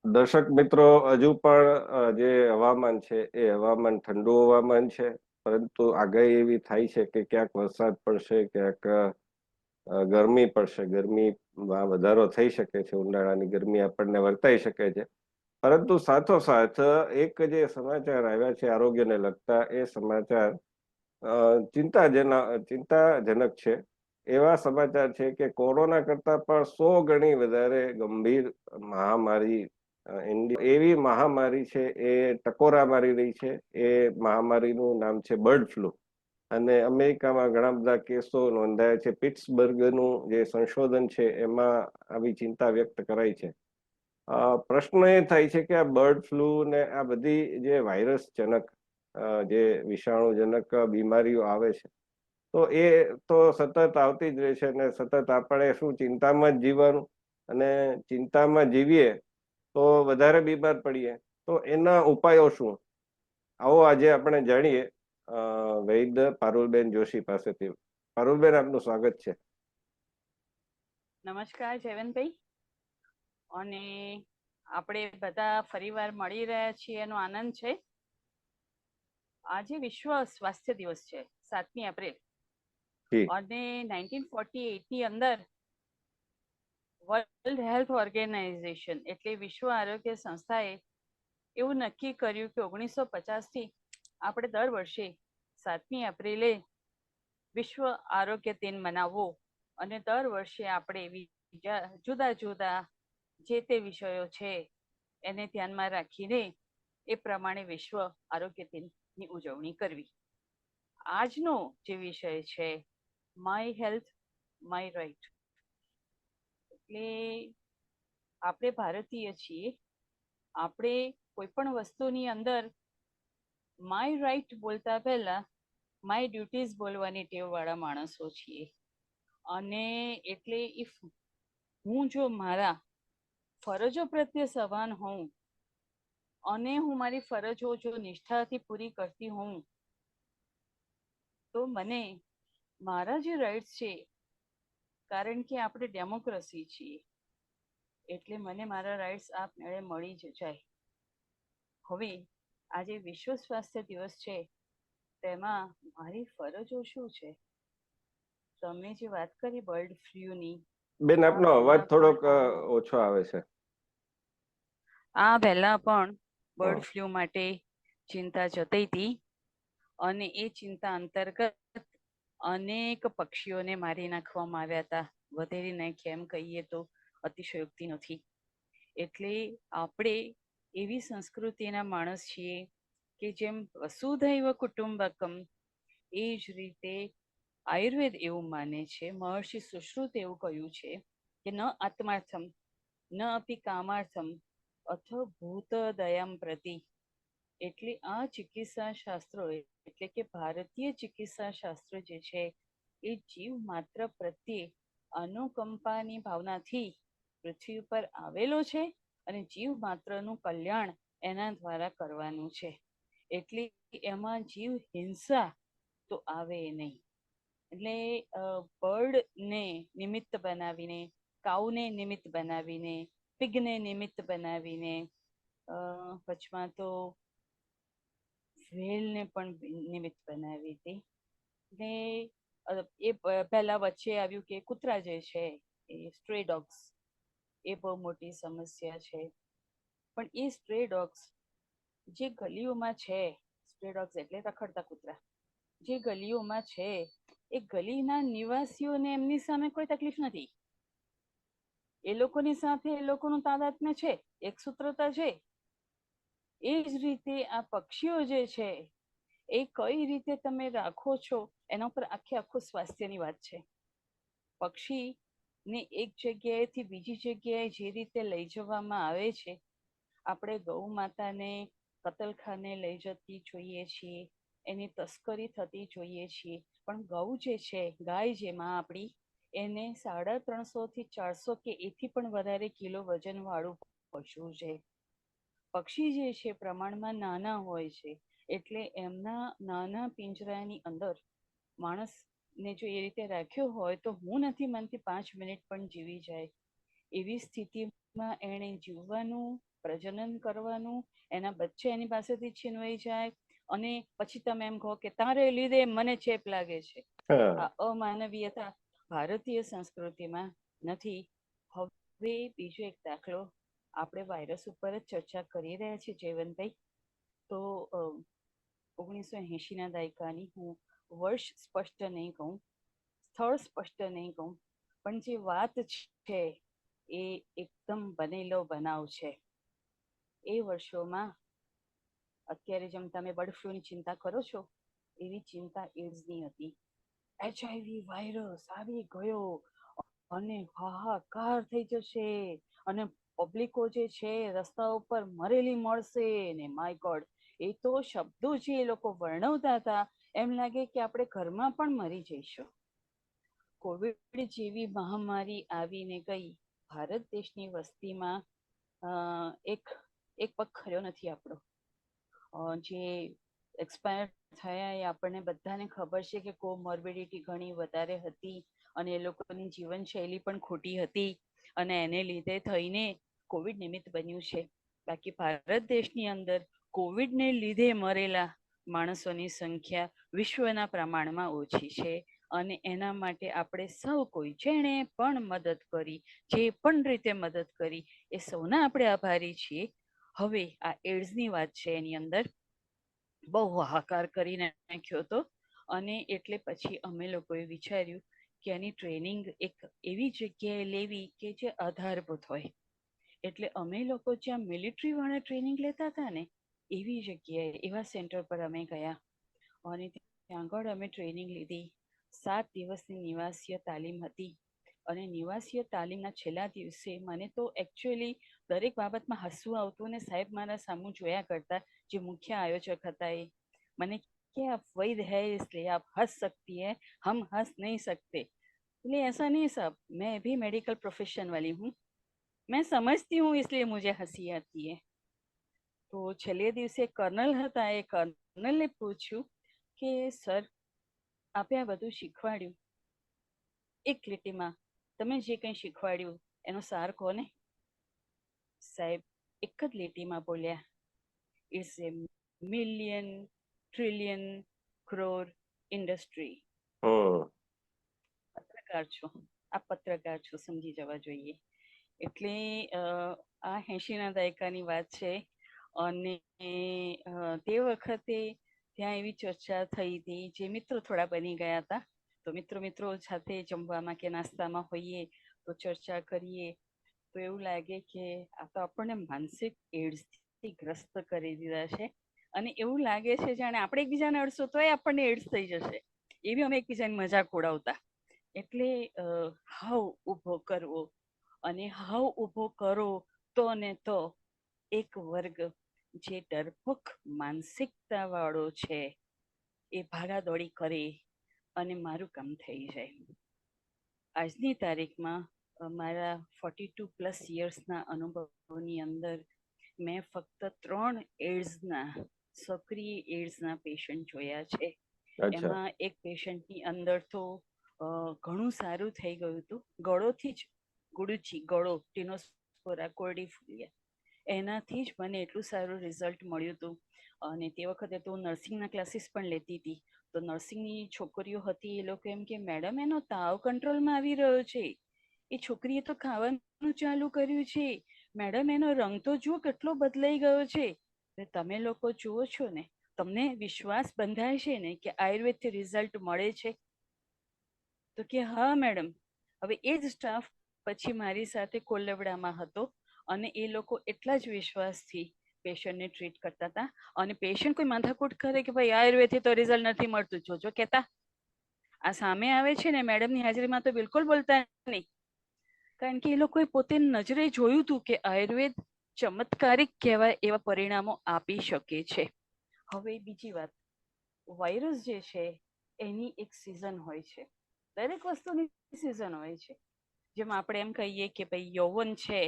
દર્શક મિત્રો, હજુ પણ જે હવામાન છે એ હવામાન ઠંડુ હવામાન છે, પરંતુ આગાહી એવી થાય છે કે ક્યાંક વરસાદ પડશે, ક્યાંક ગરમી પડશે. ગરમીમાં વધારો થઈ શકે છે, ઉનાળાની ગરમી આપણને વર્તાઈ શકે છે. પરંતુ સાથોસાથ એક જે સમાચાર આવ્યા છે આરોગ્યને લગતા, એ સમાચાર ચિંતાજનક છે. એવા સમાચાર છે કે કોરોના કરતા પણ 100 ગણી વધારે ગંભીર મહામારી એવી મહામારી છે એ ટકોરા મારી રહી છે. એ મહામારીનું નામ છે બર્ડ ફ્લુ. અને અમેરિકામાં ઘણા બધા કેસો નોંધાયા છે. પિટ્સબર્ગનું જે સંશોધન છે એમાં આવી ચિંતા વ્યક્ત કરાઈ છે. પ્રશ્ન એ થાય છે કે આ બર્ડ ફ્લુ ને આ બધી જે વાયરસજનક જે વિષાણુજનક બીમારીઓ આવે છે, તો એ તો સતત આવતી જ રહે છે, અને સતત આપણે શું ચિંતામાં જ જીવવાનું, અને ચિંતામાં જીવીએ તો વધારે બીમાર પડીએ. તો એના ઉપાયો શું? આવો આજે આપણે જાણીએ વૈદ્ય પારુલબેન જોશી પાસેથી. પારુલબેન, આપનું સ્વાગત છે. નમસ્કાર જયવંતભાઈ. અને આપણે બધા ફરીવાર મળી રહ્યા છીએ એનો આનંદ છે. આજે વિશ્વ સ્વાસ્થ્ય દિવસ છે, 7મી એપ્રિલ. અને 1948 ની અંદર વર્લ્ડ હેલ્થ ઓર્ગેનાઇઝેશન એટલે વિશ્વ આરોગ્ય સંસ્થાએ એવું નક્કી કર્યું કે 1950 થી આપણે દર વર્ષે 7મી એપ્રિલે વિશ્વ આરોગ્ય દિન મનાવવો, અને દર વર્ષે આપણે જુદા જુદા જે તે વિષયો છે એને ધ્યાનમાં રાખીને એ પ્રમાણે વિશ્વ આરોગ્ય દિનની ઉજવણી કરવી. આજનો જે વિષય છે માય હેલ્થ માય રાઇટ. એટલે આપણે ભારતીય છીએ, આપણે કોઈ પણ વસ્તુની અંદર માય રાઇટ બોલતા પહેલા માય ડ્યુટીઝ બોલવાની ટેવ વાળા માણસો છીએ. અને એટલે ઇફ હું જો મારા ફરજો પ્રત્યે સભાન હોઉં અને હું મારી ફરજો જો નિષ્ઠાથી પૂરી કરતી હોઉં, તો મને મારા જે રાઇટ્સ છે, કારણ કે આપણે ડેમોક્રેસી છીએ, એટલે મને મારા રાઇટ્સ આપમેળે મળી જ જાય. હવે આજે વિશ્વ સ્વાસ્થ્ય દિવસ છે, તેમાં મારી ફરજો શું છે? તમે જે વાત કરી બર્ડ ફ્લૂની, બેન, આપનો અવાજ થોડોક ઓછો આવે છે. આ પહેલા પણ બર્ડ ફ્લૂ માટે ચિંતા જતી હતી, અને એ ચિંતા અંતર્ગત અનેક પક્ષીઓને મારી નાખવામાં આવ્યા હતા. વધેરી નાખ્યા એમ કહીએ તો અતિશયોક્તિ નથી. એટલે આપણે એવી સંસ્કૃતિના માણસ છીએ કે જેમ વસુધૈવ કુટુંબકમ, એ જ રીતે આયુર્વેદ એવું માને છે, મહર્ષિ સુશ્રુત એવું કહ્યું છે કે ન આત્માર્થમ ન અપી કામાર્થમ અથ ભૂત દયામ પ્રતિ. એટલે આ ચિકિત્સા શાસ્ત્રો એટલે કે ભારતીય ચિકિત્સા શાસ્ત્ર જે છે એ જીવ માત્ર પ્રત્યે અનુકંપાની ભાવનાથી પૃથ્વી ઉપર આવેલો છે, અને જીવ માત્રનું કલ્યાણ એના દ્વારા કરવાનું છે. એટલે એમાં જીવ હિંસા તો આવે નહીં. એટલે બર્ડને નિમિત્ત બનાવીને, કાઉને નિમિત્ત બનાવીને, પિગને નિમિત્ત બનાવીને, વચમાં તો વેલને પણ નિમિત્ત બનાવી હતી. ને એ પહેલા વચ્ચે આવ્યું કે કૂતરા જે છે એ સ્ટ્રે ડોગ્સ, એ બહુ મોટી સમસ્યા છે. પણ એ સ્ટ્રે ડોગ્સ જે ગલીઓમાં છે, સ્ટ્રે ડોગ્સ એટલે રખડતા કૂતરા જે ગલીઓમાં છે, એ ગલીના નિવાસીઓને એમની સામે કોઈ તકલીફ નથી. એ લોકોની સાથે એ લોકોનું તાદાત્મ્ય છે, એક સૂત્રતા છે. એ જ રીતે આ પક્ષીઓ જે છે એ કઈ રીતે તમે રાખો છો એના પર આખું સ્વાસ્થ્યની વાત છે. પક્ષીને એક જગ્યાએથી બીજી જગ્યાએ જે રીતે લઈ જવામાં આવે છે, આપણે ગૌ માતાને કતલખાને લઈ જતી જોઈએ છીએ, એની તસ્કરી થતી જોઈએ છીએ. પણ ગૌ જે છે, ગાય જેમાં આપણી, એને 350 થી 400 કે એથી પણ વધારે કિલો વજન વાળું પશુ છે. પક્ષી જે છે પ્રમાણમાં નાના હોય છે, એટલે એમના નાના પિંજરાની અંદર માણસને જો એ રીતે રાખ્યો હોય તો હું નથી માનતી 5 મિનિટ પણ જીવી જાય. એવી સ્થિતિમાં એણે જીવવાનું, પ્રજનન કરવાનું, એના બચ્ચા એની પાસેથી છીનવાઈ જાય અને પછી તમે એમ કહો કે તારે લીધે મને ચેપ લાગે છે. આ અમાનવીયતા ભારતીય સંસ્કૃતિમાં નથી. હવે બીજો એક દાખલો, આપણે વાયરસ ઉપર જ ચર્ચા કરી રહ્યા છીએ જયવંતભાઈ. તો 1980ના દાયકાની, હું વર્ષ સ્પષ્ટ નહીં કહું, સ્થળ સ્પષ્ટ નહીં કહું, પણ જે વાત છે એ એકદમ બનેલો બનાવ છે. એ વર્ષોમાં અત્યારે જેમ તમે બર્ડ ફ્લૂની ચિંતા કરો છો એવી ચિંતા એડ્સની હતી. HIV વાયરસ આવી ગયો અને હાહાકાર થઈ જશે અને પબ્લિકો જે છે રસ્તા ઉપર મરેલી મળશે ને માય ગોડ, એ તો શબ્દો જે એ લોકો વર્ણવતા હતા એમ લાગે કે આપણે ઘરમાં પણ મરી જઈશું. કોવિડ જેવી મહામારી આવીને ગઈ. ભારત દેશની વસ્તીમાં એક પગ ખર્યો નથી આપણો. જે એક્સપાયર થયા એ આપણને બધાને ખબર છે કે કોમોર્બિડિટી ઘણી વધારે હતી અને એ લોકોની જીવનશૈલી પણ ખોટી હતી અને એને લીધે થઈને કોવિડ નિમિત્ત બન્યું છે. બાકી ભારત દેશની અંદર કોવિડને લીધે મરેલા માણસોની સંખ્યા વિશ્વના પ્રમાણમાં ઓછી છે અને એના માટે આપણે સૌ કોઈ જેણે પણ મદદ કરી, જે પણ રીતે મદદ કરી, એ સૌના આપણે આભારી છીએ. હવે આ એડ્સની વાત છે, એની અંદર બહુ હાહાકાર કરી નાખ્યો હતો અને એટલે પછી અમે લોકોએ વિચાર્યું કે આની ટ્રેનિંગ એક એવી જગ્યાએ લેવી કે જે આધારભૂત હોય. એટલે અમે લોકો જ્યાં મિલિટરી વાળા ટ્રેનિંગ લેતા હતા ને એવી જગ્યાએ, એવા સેન્ટર પર અમે ગયા અને ત્યાં આગળ અમે ટ્રેનિંગ લીધી. 7 દિવસની નિવાસીય તાલીમ હતી અને નિવાસીય તાલીમના છેલ્લા દિવસે મને તો એકચ્યુઅલી દરેક બાબતમાં હસવું આવતું અને સાહેબ મારા સામું જોયા કરતા, જે મુખ્ય આયોજક હતા, એ મને કે આપ वैद है इसलिए आप हंस सकती है, हम हंस नहीं सकते. इसलिए ऐसा नहीं साहब, मैं भी मेडिकल प्रोफेशन वाली हूँ, मैं समझती हूँ इसलिए मुझे हंसी आती है. તો છેલ્લે દિવસે કર્નલ હતા, એ કર્નલને પૂછ્યું કે સર, આપે આ બધું શીખવાડ્યું, એક લીટીમાં તમે જે કંઈ શીખવાડ્યું એનો સાર કોને? સાહેબ એક જ લીટીમાં બોલ્યા, it's a million trillion crore industry. પત્રકાર છો, આ પત્રકાર છો, સમજી જવા જોઈએ. એટલે આ 80ના દાયકાની વાત છે અને તે વખતે ત્યાં એવી ચર્ચા થઈ હતી. જે મિત્રો થોડા બની ગયા હતા, તો મિત્રો સાથે જમવામાં કે નાસ્તામાં હોઈએ તો ચર્ચા કરીએ તો એવું લાગે કે આ તો આપણને માનસિક એડ્સથી ગ્રસ્ત કરી દીધા છે અને એવું લાગે છે જાણે આપણે એકબીજાને અડશું તો આપણને એડ્સ થઈ જશે. એવી અમે એકબીજાની મજાક ઉડાવતા. એટલે હાવ ઊભો કરવો, અને હાવ ઊભો કરો તો ને તો એક વર્ગ જે ડરપોક માનસિકતા વાળો છે એ ભાગાદોડી કરે અને મારું કામ થઈ જાય. આજની તારીખમાં મારા 42+ યર્સના અનુભવની અંદર મેં ફક્ત 3 એડ્સના, સક્રિય એડ્સના પેશન્ટ જોયા છે. એમાં એક પેશન્ટની અંદર તો ઘણું સારું થઈ ગયું હતું. ગળોથી જ ગુડુચી, ગળો ટીનોસ્પોરા કોર્ડીફોલિયા, એનાથી જ મને એટલું સારું રિઝલ્ટ મળ્યું હતું. અને તે વખતે તો નર્સિંગના ક્લાસીસ પણ લેતી હતી. તો નર્સિંગની છોકરીઓ હતી, એ લોકો એમ કે મેડમ એનો તાવ કંટ્રોલમાં આવી રહ્યો છે, એ છોકરીએ તો ખાવાનું ચાલુ કર્યું છે, મેડમ એનો રંગ તો જુઓ કેટલો બદલાઈ ગયો છે. તમે લોકો જુઓ છો ને, તમને વિશ્વાસ બંધાય છે ને કે આયુર્વેદથી રિઝલ્ટ મળે છે? તો કે હા મેડમ. હવે એ જ સ્ટાફ પછી મારી સાથે કોલવડામાં હતો અને એ લોકો એટલા જ વિશ્વાસથી પેશન્ટને ટ્રીટ કરતા હતા. અને પેશન્ટ કોઈ માથાકૂટ કરે કે ભાઈ આયુર્વેદથી તો રિઝલ્ટ નથી મળતું, જોજો કહેતા આ સામે આવે છે ને મેડમની હાજરીમાં તો બિલકુલ બોલતા નહીં, કારણ કે એ લોકોએ પોતે નજરે જોયું હતું કે આયુર્વેદ ચમત્કારિક કહેવાય એવા પરિણામો આપી શકે છે. હવે બીજી વાત, વાયરસ જે છે એની એક સિઝન હોય છે, દરેક વસ્તુની સિઝન હોય છે. જેમ આપણે એમ કહીએ કે ભાઈ યૌવન છે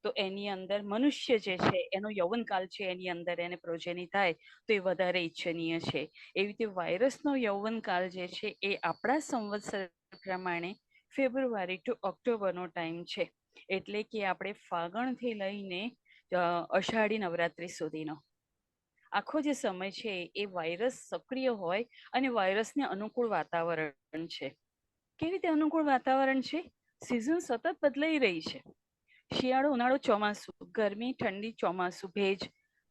તો એની અંદર મનુષ્ય જે છે એનો યૌવનકાળ છે, એની અંદર એને પ્રોજેની થાય તો એ વધારે ઈચ્છનીય છે. એવી રીતે વાયરસનો યૌવનકાળ જે છે એ આપણા સંવત્સર પ્રમાણે ફેબ્રુઆરી ટુ ઓક્ટોબરનો ટાઈમ છે. એટલે કે આપણે ફાગણથી લઈને અષાઢી નવરાત્રી સુધીનો આખો જે સમય છે એ વાયરસ સક્રિય હોય અને વાયરસને અનુકૂળ વાતાવરણ છે. કેવી રીતે અનુકૂળ વાતાવરણ છે? સિઝન સતત બદલાઈ રહી છે. શિયાળો, ઉનાળો, ચોમાસું, ગરમી, ઠંડી, ચોમાસું, ભેજ,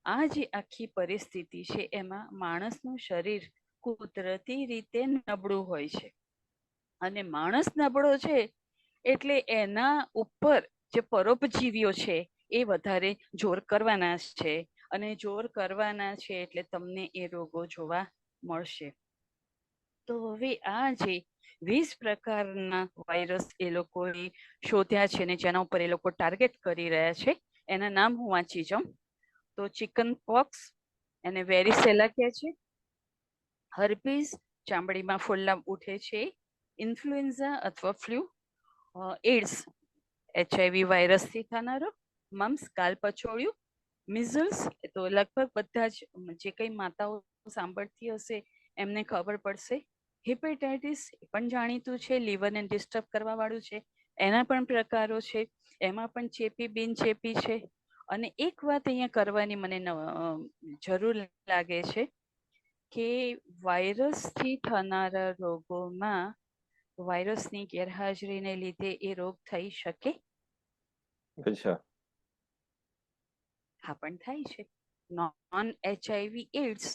આ જે આખી પરિસ્થિતિ છે એમાં માણસનું શરીર કુદરતી રીતે નબળું હોય છે. અને માણસ નબળો છે એટલે એના ઉપર જે પરોપજીવીઓ છે એ વધારે જોર કરવાના છે, અને જોર કરવાના છે એટલે તમને એ રોગો જોવા મળશે. તો હવે આ જે 20 પ્રકારના વાયરસ એ લોકોએ શોધ્યા છે ને જેના ઉપર એ લોકો ટાર્ગેટ કરી રહ્યા છે, એના નામ હું વાંચી જાઉં. તો ચિકન પોક્સ, એને વેરીસેલા કહે છે. હર્પીસ, ચામડીમાં ફોલ્લા ઉઠે છે. ઇન્ફ્લુએન્ઝા અથવા ફ્લૂ. એડ્સ, HIV વાયરસથી થનારો. મમ્સ, કાલપછોડ્યું. મિઝલ્સ, તો લગભગ બધા જ જે કંઈ માતાઓ સાંભળતી હશે એમને ખબર પડશે. હિપેટાઇટિસ પણ જાણીતું છે, લીવરને ડિસ્ટર્બ કરવા વાળું છે. એના પણ પ્રકારો છે, એમાં પણ ચેપી બિન ચેપી છે. અને એક વાત અહીંયા કરવાની મને જરૂર લાગે છે કે વાયરસથી થનારા રોગોમાં વાયરસની ગેરહાજરીને લીધે એ રોગ થઈ શકે? અચ્છા. હા, પણ થાય છે. Non HIV AIDS,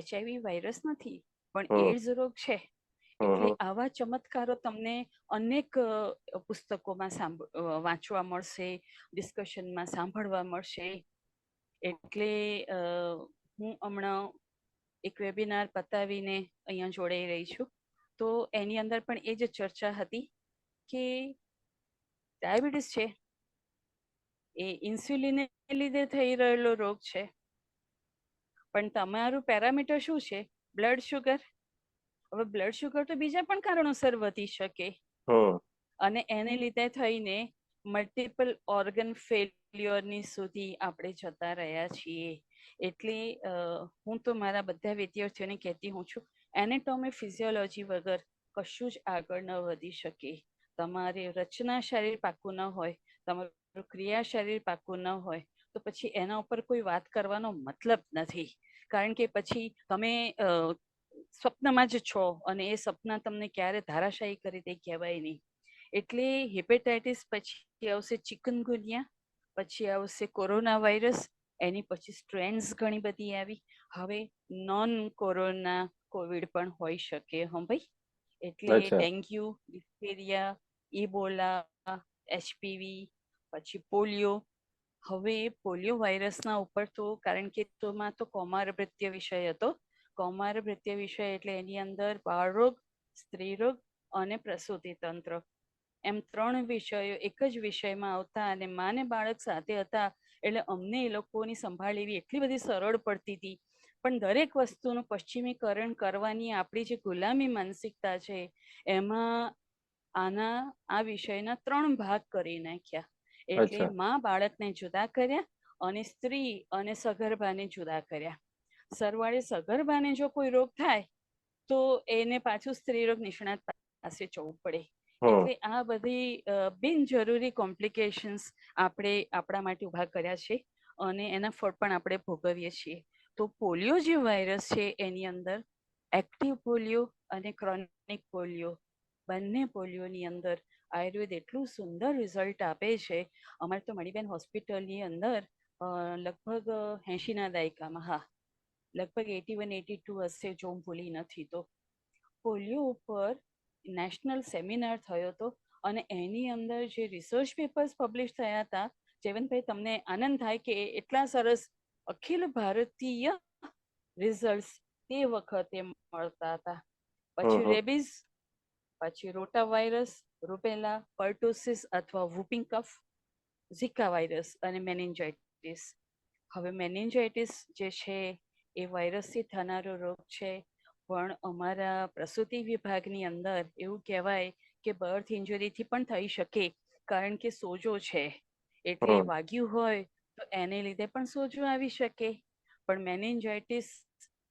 HIV virus નથી પણ એડ્સ રોગ છે. એટલે આવા ચમત્કારો તમને અનેક પુસ્તકોમાં વાંચવા મળશે, ડિસ્કશનમાં સાંભળવા મળશે. એટલે હું હમણાં એક વેબિનાર પતાવીને અહીંયા જોડાઈ રહી છું. તો એની અંદર પણ એ જ ચર્ચા હતી કે ડાયાબિટીસ છે એ ઇન્સ્યુલિનને લીધે થઈ રહેલો રોગ છે, પણ તમારું પેરામીટર શું છે? Blood sugar. હવે બ્લડ શુગર તો બીજા પણ કારણોસર વધી શકે અને એને લીધે થઈને મલ્ટિપલ ઓર્ગન ફેલ્યોરની સુધી આપણે જતા રહ્યા છીએ. એટલે હું તો મારા બધા વિદ્યાર્થીઓને કહેતી હું છું, એનેટોમી ફિઝિયોલોજી વગર કશું જ આગળ ન વધી શકે. તમારે રચના શરીર પાકું ન હોય, તમારું ક્રિયા શરીર પાકું ન હોય, તો પછી એના ઉપર કોઈ વાત કરવાનો મતલબ નથી. કારણ કે પછી તમે સ્વપ્નમાં જ છો અને એ સપના તમને ક્યારે ધારાશાયી કરી દે કહેવાય નહીં. એટલે હેપેટાઇટિસ પછી આવશે ચિકનગુનિયા, પછી આવશે કોરોના વાયરસ, એની પછી સ્ટ્રેન્સ ઘણી બધી આવી. હવે નોન કોરોના કોવિડ પણ હોઈ શકે. હમ ભાઈ, એટલે ડેન્ગ્યુ, ડિફ્થેરિયા, ઇબોલા, HPV, પછી પોલિયો. હવે પોલિયો વાયરસના ઉપર તો કારણ કે તોમાં તો કૌમારભૃત્ય વિષય હતો. કૌમારભૃત્ય વિષય એટલે એની અંદર બાળરોગ, સ્ત્રીરોગ અને પ્રસૂતિ તંત્ર, એમ 3 વિષયો એક જ વિષયમાં આવતા અને મા ને બાળક સાથે હતા. એટલે અમને એ લોકોની સંભાળ લેવી એટલી બધી સરળ પડતી હતી. પણ દરેક વસ્તુનું પશ્ચિમીકરણ કરવાની આપણી જે ગુલામી માનસિકતા છે એમાં આ વિષયના 3 ભાગ કરી નાખ્યા. એટલે મા બાળકને જુદા કર્યા અને સ્ત્રી અને સગર્ભાને જુદા કર્યા. સરવાળે સગર્ભાને જો કોઈ રોગ થાય તો એને પાછું સ્ત્રીરોગ નિષ્ણાત પાસે જવું પડે. એટલે આ બધી બિનજરૂરી કોમ્પ્લિકેશન્સ આપણે આપણા માટે ઉભા કર્યા છે અને એના ફળ પણ આપણે ભોગવીએ છીએ. તો પોલિયો જે વાયરસ છે એની અંદર એક્ટિવ પોલિયો અને ક્રોનિક પોલિયો, બંને પોલિયોની અંદર આયુર્વેદ એટલું સુંદર રિઝલ્ટ આપે છે. અમારે તો મણિબેન હોસ્પિટલની અંદર લગભગ 80ના દાયકામાં, હા લગભગ 81-82 હશે જો હું ભૂલી નથી તો, પોલિયો ઉપર નેશનલ સેમિનાર થયો હતો અને એની અંદર જે રિસર્ચ પેપર્સ પબ્લિશ થયા હતા, જયવંતભાઈ તમને આનંદ થાય કે એટલા સરસ અખિલ ભારતીય રિઝલ્ટ તે વખતે મળતા હતા. પછી રેબિઝ, પછી રોટા વાયરસ, રૂબેલા, પર્ટુસિસ અથવા વૂપિંગ કફ, ઝિકા વાયરસ અને મેનિન્જાઇટિસ. હવે મેનિન્જાઇટિસ જે છે એ વાયરસથી થનારો રોગ છે, પણ અમારા પ્રસૂતિ વિભાગની અંદર એવું કહેવાય કે બર્થ ઇન્જરીથી પણ થઈ શકે, કારણ કે સોજો છે. એટલે વાગ્યું હોય તો એને લીધે પણ સોજો આવી શકે. પણ મેનિન્જાઇટિસ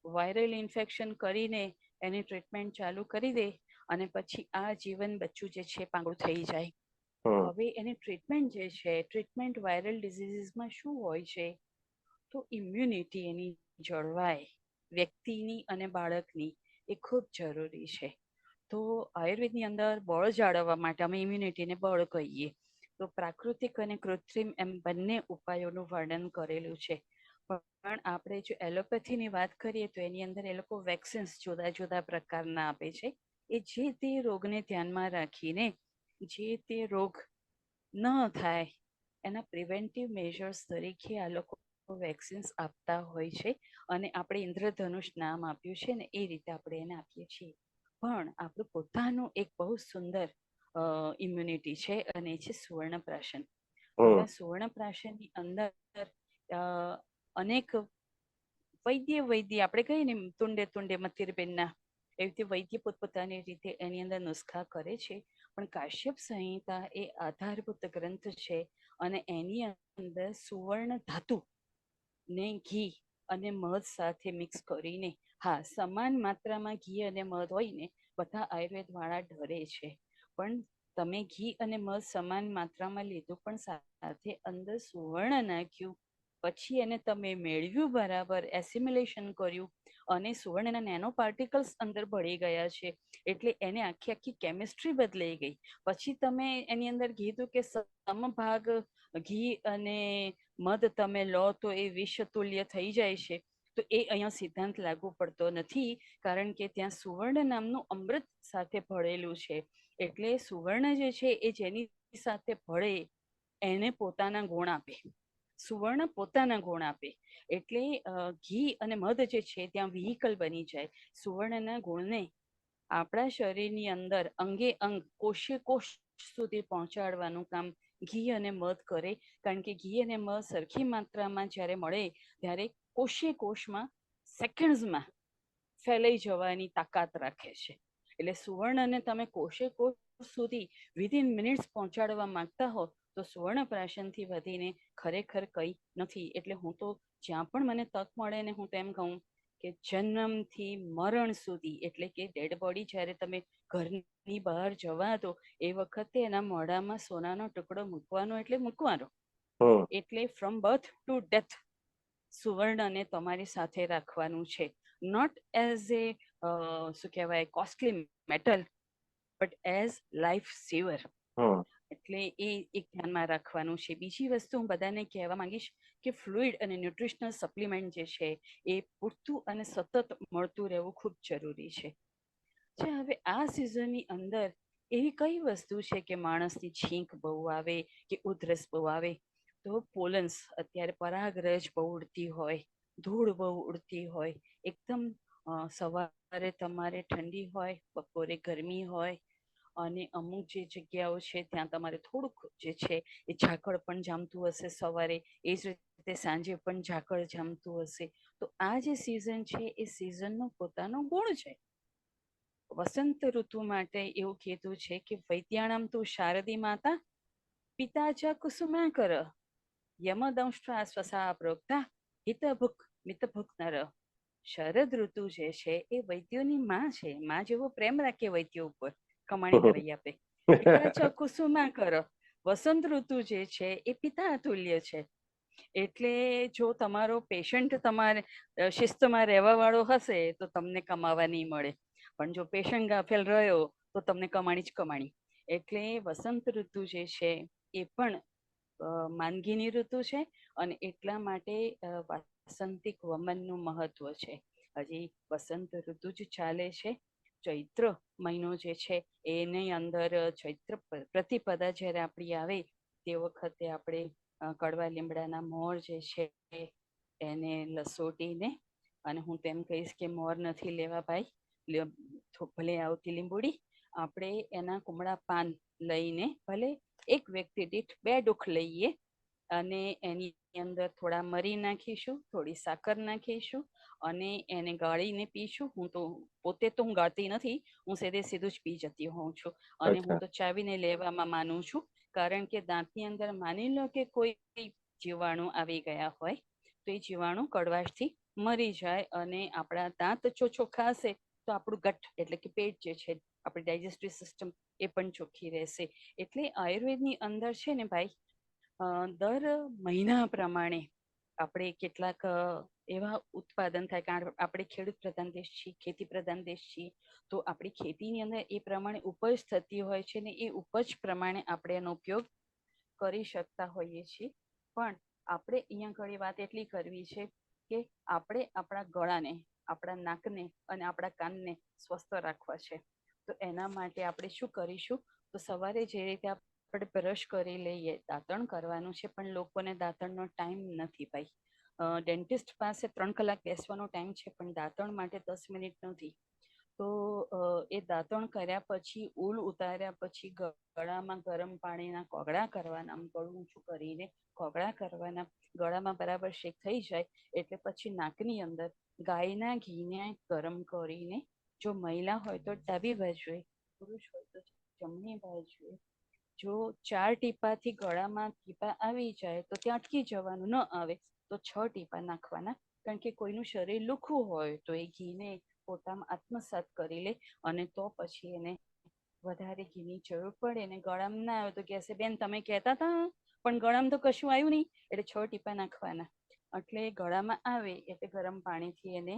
વાયરલ ઇન્ફેક્શન કરીને એની ટ્રીટમેન્ટ ચાલુ કરી દે અને પછી આ જીવન બચ્ચું જે છે પાંગળું થઈ જાય. હવે એની ટ્રીટમેન્ટ જે છે, ટ્રીટમેન્ટ વાયરલ ડિઝીઝીસમાં શું હોય છે, તો ઇમ્યુનિટી એની જળવાય વ્યક્તિની અને બાળકની, એ ખૂબ જરૂરી છે. તો આયુર્વેદની અંદર બળ જાળવવા માટે અમે ઇમ્યુનિટીને બળ કહીએ. તો પ્રાકૃતિક અને કૃત્રિમ એમ બંને ઉપાયોનું વર્ણન કરેલું છે. પણ આપણે જો એલોપેથીની વાત કરીએ તો એની અંદર એ લોકો વેક્સિન્સ જુદા જુદા પ્રકારના આપે છે. એ જે તે રોગને ધ્યાનમાં રાખીને જે તે રોગ ન થાય એના પ્રિવેન્ટિવ મેજર્સ તરીકે આ લોકો વેક્સિન્સ આપતા હોય છે. અને આપણે ઇન્દ્રધનુષ નામ આપ્યું છે ને, એ રીતે આપણે એને આપીએ છીએ. પણ આપણું પોતાનું એક બહુ સુંદર ઇમ્યુનિટી છે, અને એ છે સુવર્ણપ્રાશન. હવે સુવર્ણપ્રાશનની અંદર અનેક વૈદ્ય આપણે કહીએ ને તુંડે તુંડે મતિર્બેનના, એવી રીતે વૈદ્ય પોતપોતાની રીતે એની અંદર નુસ્ખા કરે છે. પણ કાશ્યપ સંહિતા એ આધારભૂત ગ્રંથ છે, અને એની અંદર સુવર્ણ ધાતુ ને ઘી અને મધ સાથે મિક્સ કરીને, હા, સમાન માત્રામાં ઘી અને મધ હોય ને, બધા આયુર્વેદ વાળા ડરે છે. પણ તમે ઘી અને મધ સમાન માત્રામાં લીધું, પણ સાથે અંદર સુવર્ણ નાખ્યું, પછી એને તમે મેળવ્યું, બરાબર એસિમ્યુલેશન કર્યું, અને સુવર્ણના નેનો પાર્ટિકલ્સ અંદર ભળી ગયા છે, એટલે એને આખી આખી કેમિસ્ટ્રી બદલાઈ ગઈ. પછી તમે એની અંદર કીધું કે સમભાગ ઘી અને મધ તમે લો તો એ વિષતુલ્ય થઈ જાય છે. તો એ અહીંયા સિદ્ધાંત લાગુ પડતો નથી, કારણ કે ત્યાં સુવર્ણ નામનું અમૃત સાથે ભળેલું છે. એટલે સુવર્ણ જે છે એ જેની સાથે ભળે એને પોતાના ગુણ આપે, સુવર્ણ પોતાના ગુણ આપે. એટલે ઘી અને મધ જે છે ત્યાં વ્હીકલ બની જાય. સુવર્ણના ગુણને આપણા શરીરની અંદર અંગે અંગ, કોષે કોષ સુધી પહોંચાડવાનું કામ ઘી અને મધ કરે. કારણ કે ઘી અને મધ સરખી માત્રામાં જ્યારે મળે ત્યારે કોષે કોષમાં સેકન્ડ્સમાં ફેલાઈ જવાની તાકાત રાખે છે. એટલે સુવર્ણને તમે કોષે કોષ સુધી વિધિન મિનિટ્સ પહોંચાડવા માંગતા હો તો સુવર્ણપ્રાશનથી વધીને ખરેખર કંઈ નથી. એટલે હું તો જ્યાં પણ મને તક મળે ને હું તેમ કહું કે જન્મથી મરણ સુધી, એટલે કે ડેડ બોડી જ્યારે તમે ઘરની બહાર જવા દો એ વખતે એના મોઢામાં સોનાનો ટુકડો મૂકવાનો એટલે મૂકવાનો. એટલે ફ્રોમ બર્થ ટુ ડેથ સુવર્ણને તમારી સાથે રાખવાનું છે. નોટ એઝ એ શું કહેવાય costly metal, but as life saver. એટલે એ એક ધ્યાનમાં રાખવાનું છે. બીજી વસ્તુ હું બધાને કહેવા માંગીશ કે ફ્લુઇડ અને ન્યુટ્રિશનલ સપ્લિમેન્ટ જે છે એ પૂરતું અને સતત મળતું રહેવું ખૂબ જરૂરી છે. હવે આ સિઝનની અંદર એવી કઈ વસ્તુ છે કે માણસની છીંક બહુ આવે કે ઉધરસ બહુ આવે, તો પોલન્સ, અત્યારે પરાગરજ બહુ ઉડતી હોય, ધૂળ બહુ ઉડતી હોય, એકદમ સવારે તમારે ઠંડી હોય, બપોરે ગરમી હોય, અને અમુક જે જગ્યાઓ છે ત્યાં તમારે થોડુંક જે છે એ ઝાકળ પણ જામતું હશે સવારે, એ જ રીતે સાંજે પણ ઝાકળ જામતું હશે. તો આ જે સિઝન છે એ સિઝનનો પોતાનો ગુણ છે. વસંત ઋતુ માટે એવું કીધું છે કે વૈદ્યાણામ તું શારદી માતા પિતા ચ કુસુમાકર યમદંષ્ટ્રા સ્વસા પ્રોક્તા હિતભુક મિતભુક નર. શરદ ઋતુ જે છે એ વૈદ્યોની માં છે. માં જેવો પ્રેમ રાખે વૈદ્યો ઉપર, કમાણી કરી આપે. પિતા ચ કુસુમાકર, વસંત ઋતુ જે છે એ પિતા અતુલ્ય છે. એટલે જો તમારો પેશન્ટ તમારે શિસ્તમાં રહેવા વાળો હશે તો તમને કમાવા નહીં મળે, પણ જો પેશન્ટ ગાફેલ રહ્યો તો તમને કમાણી જ કમાણી. એટલે વસંત ઋતુ જે છે એ પણ માંદગીની ઋતુ છે, અને એટલા માટે વાસંતિક વમનનું મહત્વ છે. હજી વસંત ઋતુ જ ચાલે છે. ચૈત્ર મહિનો જે છે એની અંદર ચૈત્ર પ્રતિપદા જ્યારે આપણી આવે તે વખતે આપણે કડવા લીમડાના મોર જે છે એને લસોટીને, અને હું તેમ કહીશ કે મોર નથી લેવા ભાઈ, ભલે આવતી લીંબુડી, આપણે એના કુમળા પાન લઈને ભલે એક વ્યક્તિ દીઠ 2 ડુખ લઈએ, અને એની અંદર થોડા મરી નાખીશું, થોડી સાકર નાખીશું, અને એને ગાળીને પીશું. હું તો પોતે તો હું ગાળતી નથી, હું સીધું જ પી જતી હોઉં છું. અને હું તો ચાવીને લેવામાં માનું છું, કારણ કે દાંતની અંદર માની લો કે કોઈ જીવાણુ આવી ગયા હોય તો એ જીવાણુ કડવાશથી મરી જાય, અને આપણા દાંત જો ચોખ્ખા હશે તો આપણું ગટ એટલે કે પેટ જે છે આપણી ડાયજેસ્ટિવ સિસ્ટમ એ પણ ચોખ્ખી રહેશે. એટલે આયુર્વેદની અંદર છે ને ભાઈ, દર મહિના પ્રમાણે આપણે કેટલાક એવા ઉત્પાદન થાય, કારણ આપણે ખેડૂત પ્રધાન દેશ છીએ, ખેતી પ્રધાન દેશ છીએ, તો આપણી ખેતીની અંદર એ પ્રમાણે ઉપજ થતી હોય છે ને એ ઉપજ પ્રમાણે આપણે એનો ઉપયોગ કરી શકતા હોઈએ છીએ. પણ આપણે અહીંયા ઘણી વાત એટલી કરવી છે કે આપણે આપણા ગળાને, આપણા નાકને અને આપણા કાનને સ્વસ્થ રાખવા છે. તો એના માટે આપણે શું કરીશું, તો સવારે જે રીતે આપણે બ્રશ કરી લઈએ, દાંતણ કરવાનું છે, પણ લોકોને દાંતણનો ટાઈમ નથી ભાઈ. ડેન્ટિસ્ટ પાસે 3 કલાક બેસવાનો ટાઈમ છે, પણ દાંતણ માટે 10 મિનિટ નથી. તો એ દાંતણ કર્યા પછી, ઊલ ઉતાર્યા પછી ગળામાં ગરમ પાણીના કોગળા કરવાના, ગળું ઊંચું કરીને કોગળા કરવાના. ગળામાં બરાબર શેક થઈ જાય એટલે પછી નાકની અંદર ગાયના ઘીને ગરમ કરીને, જો મહિલા હોય તો ડાબી બાજુએ, પુરુષ હોય તો જમણી બાજુએ, જો 4 ટીપાથી ગળામાં ટીપા આવી જાય તો ત્યાં અટકી જવાનું, ન આવે તો 6 ટીપા નાખવાના. કારણ કે કોઈનું શરીર લુખું હોય તો એ ઘીને પોતામાં આત્મસાત કરી લે, અને તો પછી એને વધારે ઘીની જરૂર પડે. ને ગળામાં ના આવે તો કહેશે, બેન તમે કહેતા હતા પણ ગળામાં તો કશું આવ્યું નહીં, એટલે 6 ટીપા નાખવાના. એટલે ગળામાં આવે એટલે ગરમ પાણીથી એને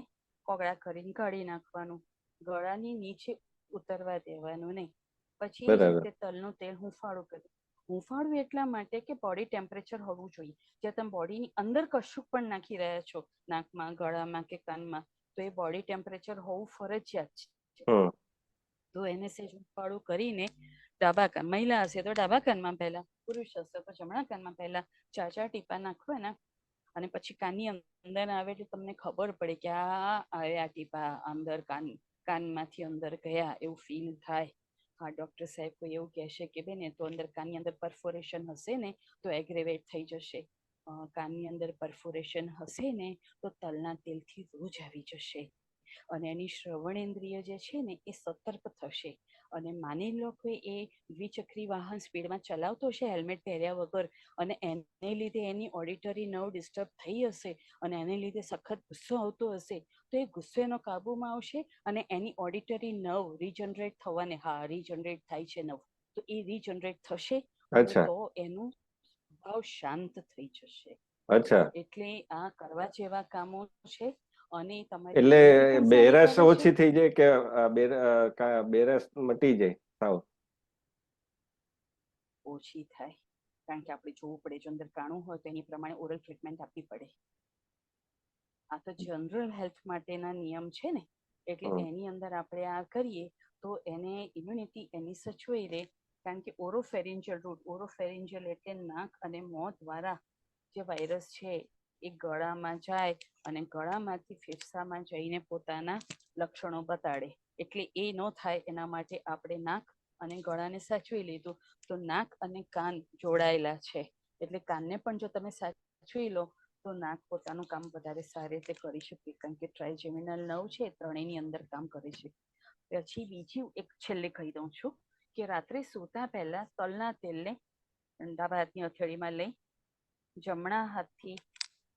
કોગળા કરીને કાઢી નાખવાનું, ગળાની નીચે ઉતરવા દેવાનું નહીં. પછી એ જ બરાબર. રીતે તલનું તેલ હુંફાળું કર્યું. હુંફાળું એટલા માટે કે બોડી ટેમ્પરેચર હોવું જોઈએ. જ્યાં તમે બોડીની અંદર કશું પણ નાખી રહ્યા છો, નાકમાં, ગળામાં કે કાનમાં, તો એ બોડી ટેમ્પરેચર હોવું ફરજિયાત છે. તો એને સેજ હુંફાળું કરીને ડાબા કાન, મહિલા હશે તો ડાબા કાનમાં પહેલા, પુરુષ હશે તો જમણા કાનમાં પહેલા 4 ટીપા નાખવાના. અને પછી કાનની અંદર આવે એટલે તમને ખબર પડે કે આ ટીપા અંદર કાનમાંથી અંદર ગયા એવું ફીલ થાય. હા, ડોક્ટર સાહેબ કોઈ એવું કહેશે કે બેન તો અંદર કાનની અંદર પરફોરેશન હશે ને તો એગ્રેવેટ થઈ જશે. કાનની અંદર પરફોરેશન હશે ને તો તલના તેલથી રોજ આવી જશે, અને એની શ્રવણેન્દ્રિય જે છે ને એ સતર્ક થશે. અને માની લો કે એ દ્વિચક્રી વાહન સ્પીડમાં ચલાવતો હશે હેલ્મેટ પહેર્યા વગર, અને એને લીધે એની ઓડિટરી નર્વ ડિસ્ટર્બ થઈ હશે, અને એને લીધે સખત ગુસ્સો આવતો હશે, તો એ ગુસ્સો એનો કાબુમાં આવશે અને એની ઓડિટરી નર્વ રીજનરેટ થવાને, હા રીજનરેટ થાય છે નર્વ, તો એ રીજનરેટ થશે અને અચ્છા. તો એનું ભાવ શાંત થઈ જશે. અચ્છા. એટલે આ કરવા જેવા કામો છે. અને તમારી એટલે ઇમ્યુનિટી પણ સારી બેરાશ કરે છે. ઓછી થઈ જાય કે બેરાશ મટી જાય સાવ? ઓછી થાય, કારણ કે આપણે જોવું પડે, જો અંદર કાણું હોય તો એની પ્રમાણે ઓરલ ટ્રીટમેન્ટ આપવી પડે. આ તો જનરલ હેલ્થ માટેના નિયમ છે ને, એટલે એની અંદર આપણે આ કરીએ તો એને ઇમ્યુનિટી એની સચવાઈ રહે. કારણ કે ઓરોફેરિન્જિયલ રૂટ, ઓરોફેરિન્જિયલ એટલે નાક અને મોં દ્વારા જે વાયરસ છે એ ગળામાં જાય અને ગળામાંથી ફેફસામાં જઈને પોતાના લક્ષણો બતાડે. એટલે એ ન થાય એના માટે આપણે નાક અને ગળાને સાચવી લીધું. તો નાક અને કાન જોડાયેલા છે, એટલે કાનને પણ જો તમે સાચવી લો તો નાક પોતાનું કામ વધારે સારી રીતે કરી શકે, કારણ કે ટ્રાઇજેમિનલ નર્વ છે ત્રણેયની અંદર કામ કરે છે. પછી બીજી એક છેલ્લે કહી દઉં છું કે રાત્રે સૂતા પહેલા તલના તેલને ડાબા હાથની હથેળીમાં લઈ જમણા હાથથી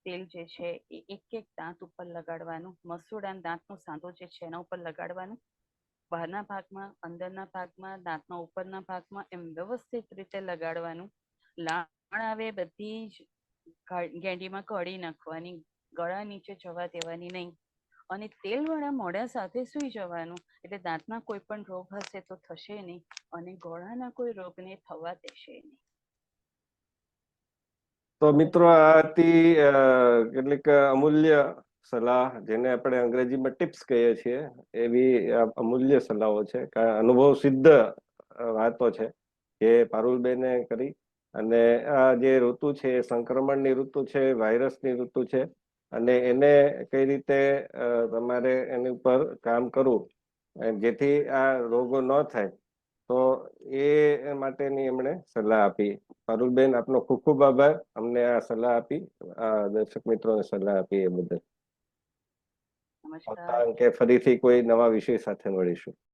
તેલ જે છે એ એક દાંત ઉપર લગાડવાનું, મસૂડા દાંતનો સાંધો જે છે એના ઉપર લગાડવાનું, બહારના ભાગમાં, અંદરના ભાગમાં, દાંતના ઉપરના ભાગમાં, એમ વ્યવસ્થિત રીતે લગાડવાનું. લાળ આવે બધી જ ગેંડીમાં કાઢી નાખવાની, ગળા નીચે જવા દેવાની નહીં, અને તેલવાળા મોઢા સાથે સૂઈ જવાનું. એટલે દાંતના કોઈ પણ રોગ હશે તો થશે નહીં, અને ગળાના કોઈ રોગને થવા દેશે નહીં. તો મિત્રો, આ હતી કેટલીક અમૂલ્ય સલાહ, જેને આપણે અંગ્રેજીમાં ટિપ્સ કહીએ છીએ, એવી અમૂલ્ય સલાહો છે, અનુભવ સિદ્ધ વાતો છે જે પારુલબેને કરી. અને આ જે ઋતુ છે એ સંક્રમણની ઋતુ છે, વાયરસની ઋતુ છે, અને એને કઈ રીતે તમારે એની ઉપર કામ કરવું જેથી આ રોગો ન થાય, તો એ માટેની એમણે સલાહ આપી. પારુલબેન, આપનો ખૂબ ખૂબ આભાર અમને આ સલાહ આપી, દર્શક મિત્રોને સલાહ આપી એ બદલ. નમસ્કાર. આવતા અંકે ફરીથી કોઈ નવા વિષય સાથે મળીશું.